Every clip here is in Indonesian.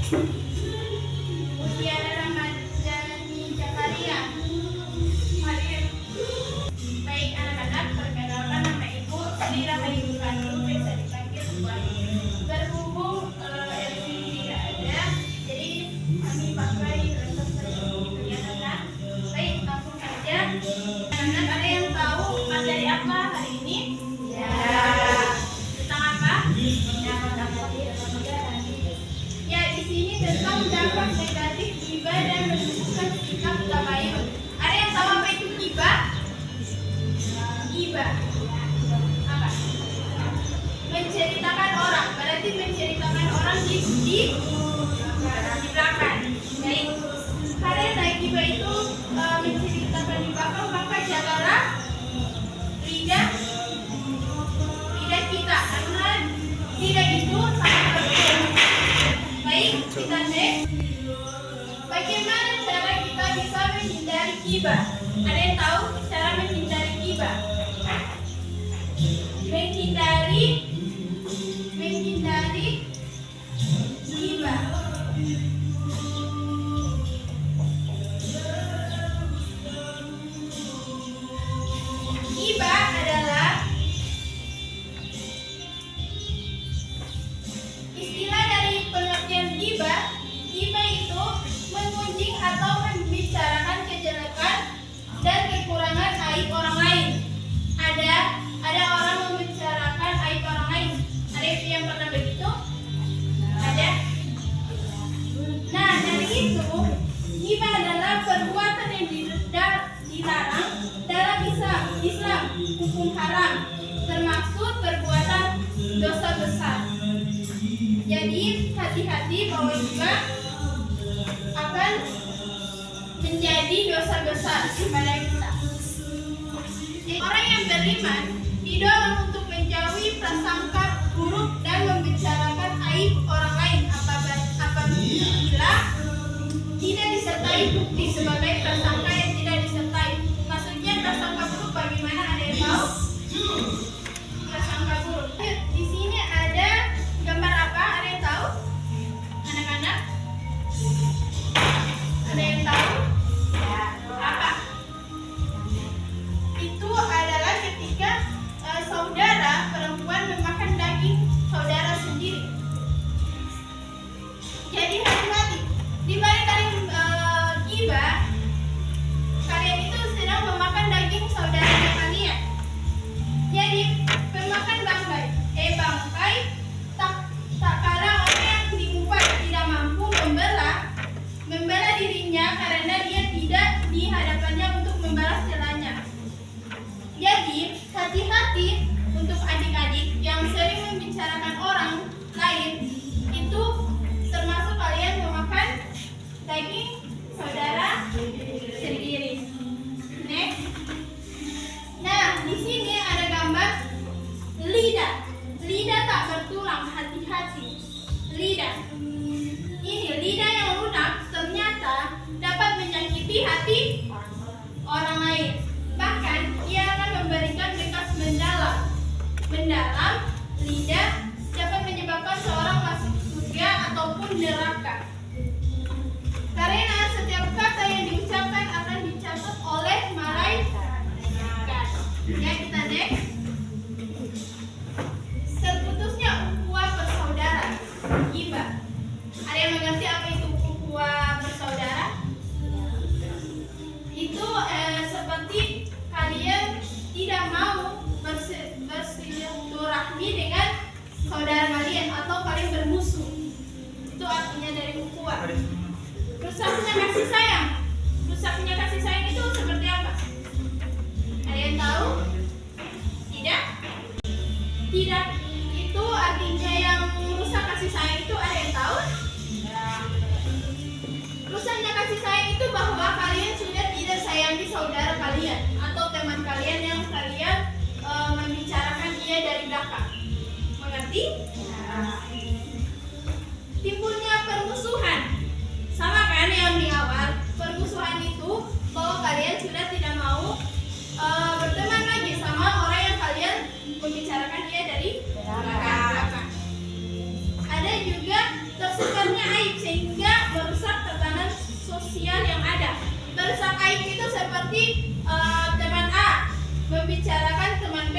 Mutiara Ramadhani Zakaria. Mari. Baik anak-anak, perkenalkan nama Ibu Sri Rahayu Kanu, biasa dipanggil Tuan. Berhubung LCD tidak ada, jadi kami pakai laptop saja untuk anak-anak. Baik, langsung saja. Anak-anak, ada yang tahu materi apa hari ini? Ya. Tentang apa? Ya, di sini tentang dampak negatif hibah dan menunjukkan sikap tabayun. Ada yang tahu apa itu hibah? Hibah apa? Menceritakan orang. Berarti menceritakan orang di belakang. Baik. Karena hibah itu menceritakan di belakang, maka jagalah lidah kita, karena lidah itu sangat berbahaya. Baik, kita next. Bagaimana cara kita bisa menghindari hibah? Ada yang tahu cara menghindari hibah? Menghindari hibah. Hibah adalah istilah dari pengertian hibah. Hibah itu mengunjing atau membicarakan kejelekan dan kekurangan aib orang lain. Ada orang membicarakan aib orang lain. Ada yang pernah begitu? Ada. Nah, dari itu, hibah adalah perbuatan yang dilarang dalam Islam, hukum haram, termasuk perbuatan dosa besar. Jadi hati-hati bahwa hibah akan menjadi dosa besar pada kita. Orang yang beriman didorong untuk menjauhi prasangka buruk dan membicarakan aib orang lain apabila tidak disertai bukti sebagai prasangka yang tidak disertai. Maksudnya prasangka buruk bagaimana, ada yang tahu? Prasangka buruk. Di sini ada gambar apa? Ada yang tahu? Anak-anak? Ada yang tahu? Ya. Apa? Itu adalah ketika saudara perempuan memakan daging saudara sendiri. Jadi hati-hati. Di balik kalian gibah, kalian itu sedang memakan daging saudara kalian. Jadi pemakan bangkai tak kalah orang yang diumpat tidak mampu membela dirinya karena dia tidak di hadapannya untuk membalas celanya. Jadi hati-hati untuk adik-adik yang sering membicarakan orang lain, itu termasuk kalian memakan daging saudara sendiri. Next. Nah, di sini ada gambar lidah. Lidah tak bertulang, hati-hati. Lidah. Ini lidah yang lunak ternyata dapat menyakiti hati orang lain. Bahkan ia akan memberikan bekas mendalam. Lidah dapat menyebabkan seorang masuk surga ataupun neraka. Karena setiap kata yang diucapkan akan dicatat oleh malaikat. Ya, kita next. Terputusnya ukhuwah bersaudara, hibah. Ada yang mengerti apa itu ukhuwah bersaudara? Itu seperti kalian tidak mau bersilaturahmi dengan saudara kalian atau kalian bermusuh. Itu artinya dari ukhuwah. Rusaknya kasih sayang. Rusaknya kasih sayang itu seperti apa? Ada yang tahu? Tidak? Tidak. Itu artinya yang rusak kasih sayang itu ada yang tahu? Rusaknya kasih sayang itu bahwa kalian sudah tidak sayangi saudara kalian atau teman kalian yang kalian membicarakan dia dari belakang. Mengerti? Timbulnya permusuhan. Sama kan yang di awal, permusuhan itu bahwa kalian sudah tidak mau berteman lagi sama orang yang kalian membicarakan dia dari belakang. Ada juga tersebarnya aib sehingga sosial yang ada. Merusak aib itu seperti teman A membicarakan teman B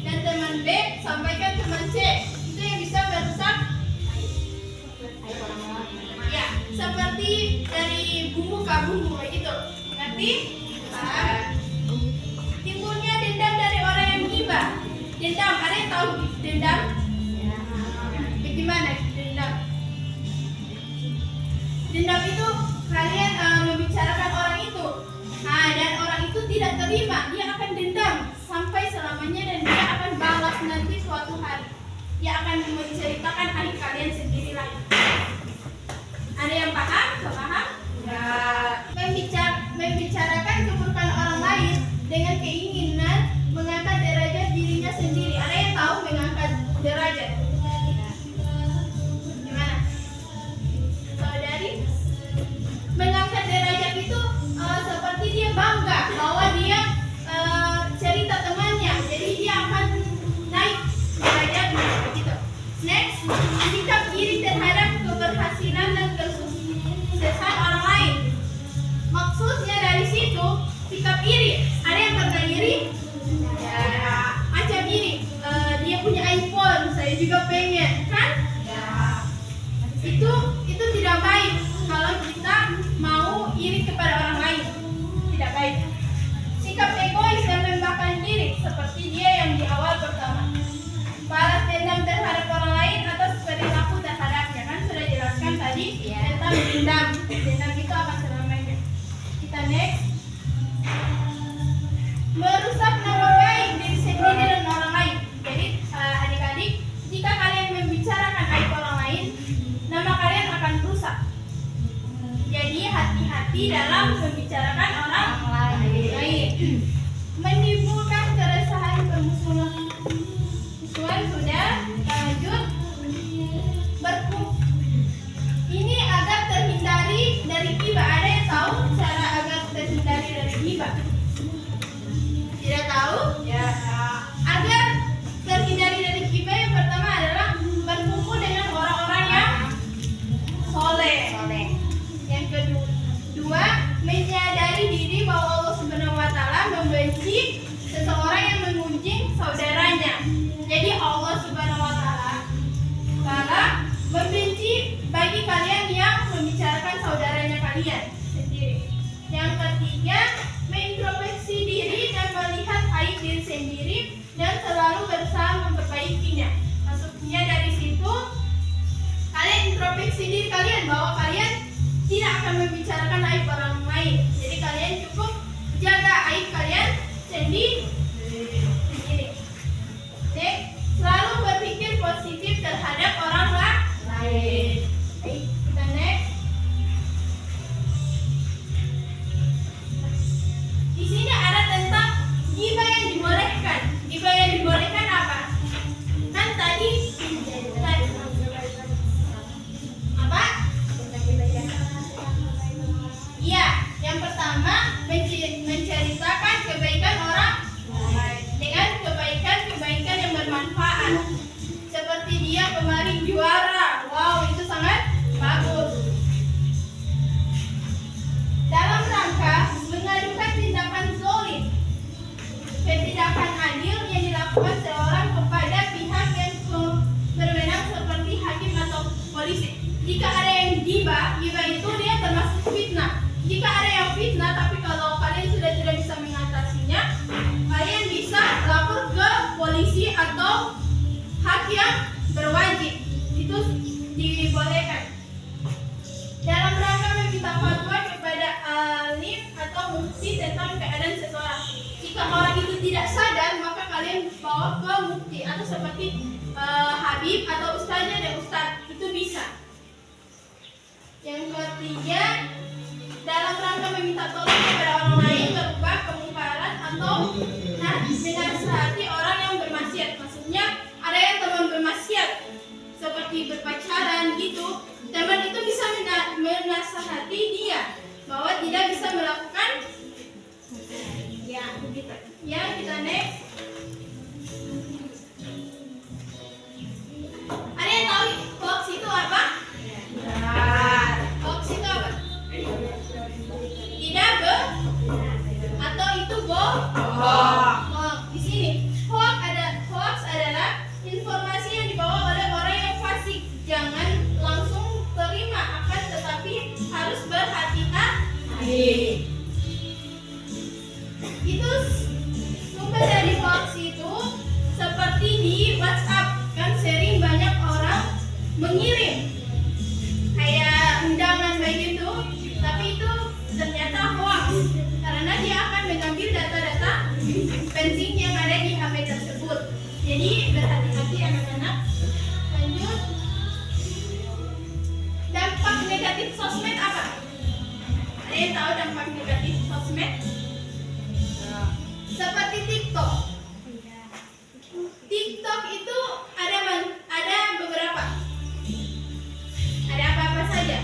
dan teman B sampaikan teman C. Itu yang bisa merusak aib orang lain. Ya, seperti dari bumbu ke bumbu begitu. Ngerti? Timbulnya dendam dari orang yang gibah. Dendam, ada yang tahu dendam? Bagaimana dendam? Dendam itu kalian membicarakan orang itu. Nah, dan orang itu tidak terima, dia akan dendam sampai selamanya dan dia akan balas nanti suatu hari. Dia akan menceritakan aib kalian sendiri lagi. Ada yang paham? Paham? Ya. Membicarakan keburukan orang lain dengan keinginan mengangkat derajat dirinya sendiri. Ada yang tahu mengangkat derajat? Gimana? Saudari? Mengangkat derajat itu seperti dia bangga bahwa dia cerita temannya, jadi dia akan naik derajatnya begitu. Next, sikap iri terhadap keberhasilan dan kesuksesan orang lain. Maksudnya dari situ sikap iri. Ada yang pernah iri? Ya. Macam iri. Dia punya iPhone, saya juga pengen, kan? Ya. Itu tidak baik kalau kita mau iri kepada orang lain. Tidak baik. Sikap egois dan membanggakan diri seperti dia yang di awal pertama. Balas dendam terhadap orang lain atas perilaku terhadapnya, kan sudah jelaskan tadi tentang dendam. Dendam itu akan selamanya. Kita next. Merusak nama baik diri sendiri dan orang lain. Jadi adik-adik, jika kalian membicarakan aib orang lain, nama kalian akan rusak. Jadi hati-hati dalam membicarakan orang lain. Menimbulkan keresahan permusuhan sudah lanjut ini agar terhindari dari ghibah. Ada yang tahu cara agar terhindari dari ghibah? Tidak tahu? Ya. Agar terhindari dari ghibah yang pertama adalah berkumpul dengan orang-orang yang soleh. Yang kedua, menyadari diri bahwa Allah Subhanahu wa Ta'ala membenci seseorang yang mengunjing saudaranya. Jadi Allah Subhanahu wa Ta'ala membenci bagi kalian yang membicarakan saudaranya kalian sendiri. Yang ketiga, mengintrospeksi diri dan melihat aib diri sendiri dan selalu berusaha memperbaikinya. Maksudnya dari situ kalian introspeksi diri kalian bahwa kalian tidak akan membicarakan aib orang lain. Jadi kalian cukup jaga aib kalian sendiri. Selalu berpikir positif terhadap orang lain. Baik, kita next. Di sini ada tentang ghibah yang dibolehkan. Ghibah yang dibolehkan apa? Kan tadi apa? Iya, yang pertama menceritakan kebaikan orang dengan kebaikan yang bermanfaat. Seperti dia kemarin juara. Wow, itu sangat bagus. Dalam rangka mengadukan tindakan zalim, tindakan adil yang dilakukan seorang kepada pihak yang berwenang seperti hakim atau polisi. Jika ada yang ghibah itu dia termasuk fitnah. Jika ada yang fitnah, tapi kalau kalian sudah tidak bisa mengatasinya, kalian bisa lapor ke polisi atau hak yang berwajib. Itu dibolehkan. Dalam rangka meminta fatwa kepada alim atau mufti tentang keadaan seseorang. Jika orang itu tidak sadar, maka kalian bawa ke mufti atau seperti habib atau ustaznya dan ustaz. Itu bisa. Yang ketiga, dalam rangka meminta tolong kepada orang lain berupa kemungkaran atau menasihati orang yang bermaksiat. Maksudnya ada yang teman bermaksiat seperti berpacaran gitu, teman itu bisa menasihati dia bahwa tidak bisa melakukan ya begitu. Ya, kita next. Ada yang tahu hoax itu apa? Hoax itu apa? Asik. Itu sumber dari hoax itu seperti di WhatsApp, kan sering banyak orang mengirim kayak undangan baik itu, tapi itu ternyata hoax karena dia akan mengambil data-data penting yang ada di HP tersebut. Jadi berhati-hati anak-anak. Lanjut. Dampak negatif sosmed apa? Ada yang tahu dampak negatif sosmed? Seperti TikTok. TikTok itu ada beberapa. Ada apa-apa saja.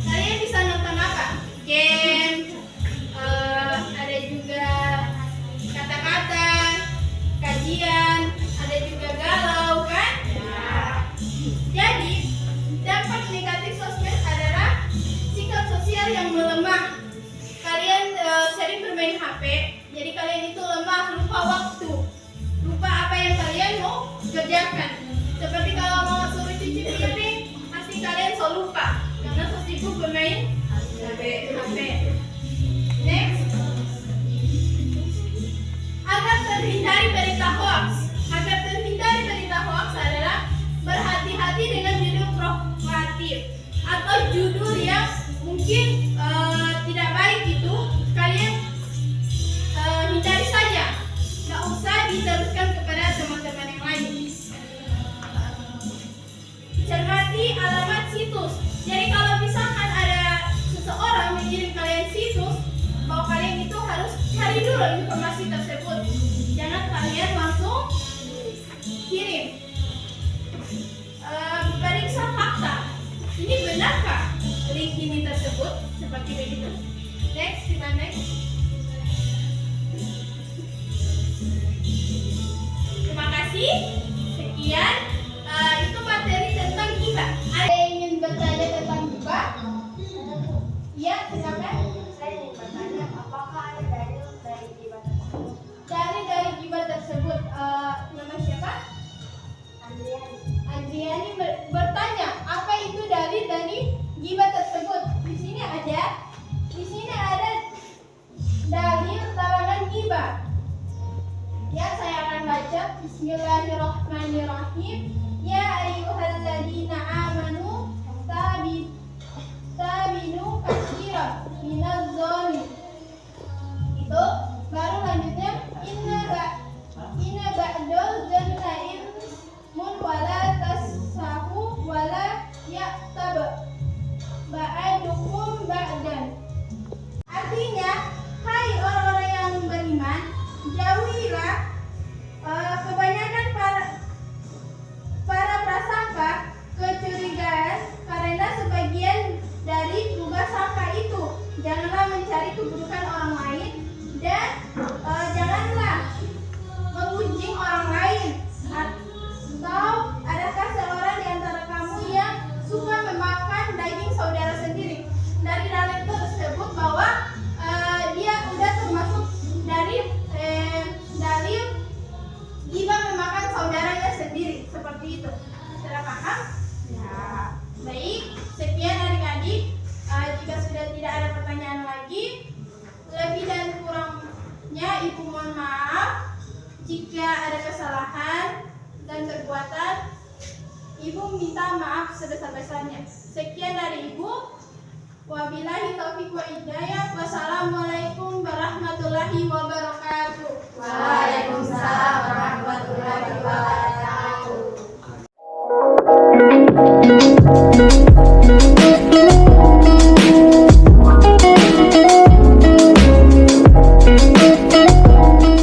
Kalian bisa nonton apa? Game. Ada juga kata-kata, kajian, ada juga galau, kan? Jadi dampak negatif sosmed adalah sikap sosial yang melemah. Kalian sering bermain HP, jadi kalian itu lemah, lupa waktu, lupa apa yang kalian mau kerjakan. Seperti kalau mau suruh cuci piring, pasti kalian selalu lupa karena sibuk bermain HP. Next, agar terhindari berita hoax. Agar terhindari berita hoax adalah berhati-hati dengan judul provokatif atau judul yang mungkin tidak baik itu kalian hindari saja, nggak usah diteruskan kepada teman-teman yang lain. Cermati alamat situs. Jadi kalau misalkan ada seseorang mengirim kalian situs, bahwa kalian itu harus cari dulu informasi tersebut. Jangan kalian langsung kirim. Periksa fakta. Ini benarkah link ini tersebut? Seperti begitu. Next, kita next. Terima kasih. Sekian. Itu materi tentang ghibah. Ada yang ingin bertanya tentang ghibah? Iya, silakan. Saya ingin bertanya, apakah ada dalil dari ghibah tersebut? Dari ghibah tersebut, nama siapa? Andriani bertanya, apa itu dalil dari ghibah tersebut? Di sini ada dalil larangan ghibah. Ya, saya akan baca. Bismillahirrahmanirrahim. Ya ayyuhalladzina amanu tabinu katsiran minaz zoni. Itu baru lanjutnya inna ba'dal zanna ilmun wala tasahu wala ya'tab ba'adukum ba'dan. Artinya, hai orang-orang yang beriman, jauhilah kebanyakan para prasangka, kecurigaan, karena sebagian dari duga sangka itu. Janganlah mencari keburukan orang lain dan janganlah menggunjing orang lain. Atau adakah seorang di antara kamu yang suka memakan daging saudara sendiri? Dari dalil tersebut bahwa dia udah termasuk dari dalil ghibah memakan saudaranya sendiri, seperti itu. Sudah paham? Ya. Baik, sekian adik-adik. Jika sudah tidak ada pertanyaan lagi, lebih dan kurangnya ibu mohon maaf. Jika ada kesalahan dan perbuatan, ibu minta maaf sebesar-besarnya. Sekian dari ibu. Wabillahi taufiq wa hidayah. Wassalamualaikum warahmatullahi wabarakatuh. Waalaikumsalam warahmatullahi wabarakatuh.